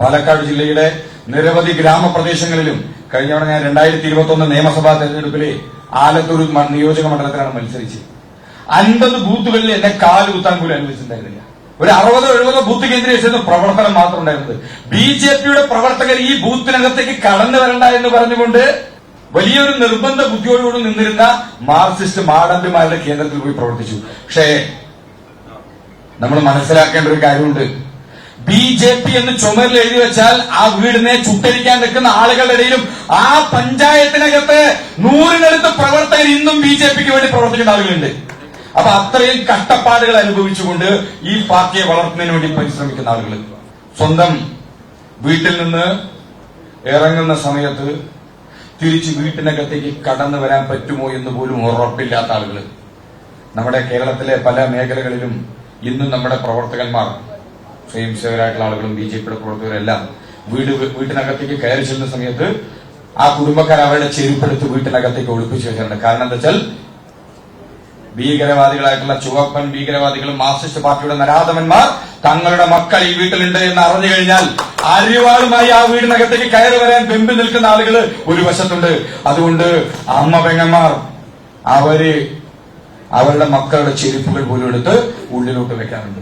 പാലക്കാട് ജില്ലയുടെ നിരവധി ഗ്രാമപ്രദേശങ്ങളിലും കഴിഞ്ഞ തവണ ഞാൻ 2021 നിയമസഭാ തെരഞ്ഞെടുപ്പിലെ ആലത്തൂർ നിയോജക മണ്ഡലത്തിലാണ് മത്സരിച്ചത്. 50 ബൂത്തുകളിൽ എന്നെ കാല് കുത്താൻ പോലും അനുവദിച്ചിട്ടുണ്ടായിരുന്നില്ല. ഒരു 60-70 ബൂത്ത് കേന്ദ്രീകരിച്ചിരുന്ന പ്രവർത്തനം മാത്രം ഉണ്ടായിരുന്നത്. ബിജെപിയുടെ പ്രവർത്തകർ ഈ ബൂത്തിനകത്തേക്ക് കടന്നു വരണ്ട എന്ന് പറഞ്ഞുകൊണ്ട് വലിയൊരു നിർബന്ധ ബുദ്ധിയോടുകൂടി നിന്നിരുന്ന മാർക്സിസ്റ്റ് മാടമ്പിമാരുടെ കേന്ദ്രത്തിൽ പോയി പ്രവർത്തിച്ചു. പക്ഷേ നമ്മൾ മനസ്സിലാക്കേണ്ട ഒരു കാര്യമുണ്ട്. ബിജെപി എന്ന് ചുമരിൽ എഴുതി വെച്ചാൽ ആ വീടിനെ ചുട്ടരിക്കാൻ നിൽക്കുന്ന ആളുകളുടെ ഇടയിലും ആ പഞ്ചായത്തിനകത്ത് 100-നടുത്ത് പ്രവർത്തകർ ഇന്നും ബിജെപിക്ക് വേണ്ടി പ്രവർത്തിക്കുന്ന ആളുകളുണ്ട്. അപ്പൊ അത്രയും കഷ്ടപ്പാടുകൾ അനുഭവിച്ചുകൊണ്ട് ഈ പാർട്ടിയെ വളർത്തുന്നതിന് വേണ്ടി പരിശ്രമിക്കുന്ന ആളുകൾ സ്വന്തം വീട്ടിൽ നിന്ന് ഇറങ്ങുന്ന സമയത്ത് തിരിച്ച് വീട്ടിനകത്തേക്ക് കടന്നു വരാൻ പറ്റുമോ എന്ന് പോലും ഉറപ്പില്ലാത്ത ആളുകൾ നമ്മുടെ കേരളത്തിലെ പല മേഖലകളിലും ഇന്നും നമ്മുടെ പ്രവർത്തകന്മാർ, സ്വയംസേവകരായിട്ടുള്ള ആളുകളും ബിജെപിയുടെ പ്രവർത്തകരെല്ലാം വീട്ടിനകത്തേക്ക് കയറി ചെല്ലുന്ന സമയത്ത് ആ കുടുംബക്കാർ അവരുടെ ചെരുപ്പെടുത്ത് വീട്ടിനകത്തേക്ക് ഒളിപ്പിച്ചു വെച്ചിട്ടുണ്ട്. കാരണം എന്താ വെച്ചാൽ ഭീകരവാദികളായിട്ടുള്ള ചുവപ്പൻ ഭീകരവാദികളും മാർക്സിസ്റ്റ് പാർട്ടിയുടെ നരാധമന്മാർ തങ്ങളുടെ മക്കൾ ഈ വീട്ടിലുണ്ട് എന്ന് അറിഞ്ഞു കഴിഞ്ഞാൽ അരിവാളുമായി ആ വീടിനകത്തേക്ക് കയറി വരാൻ വെമ്പി നിൽക്കുന്ന ആളുകൾ ഒരു വശത്തുണ്ട്. അതുകൊണ്ട് അമ്മ പെങ്ങന്മാർ അവരുടെ മക്കളുടെ ചെരുപ്പുകൾ പോലും എടുത്ത് ഉള്ളിലോട്ട് വെക്കാറുണ്ട്.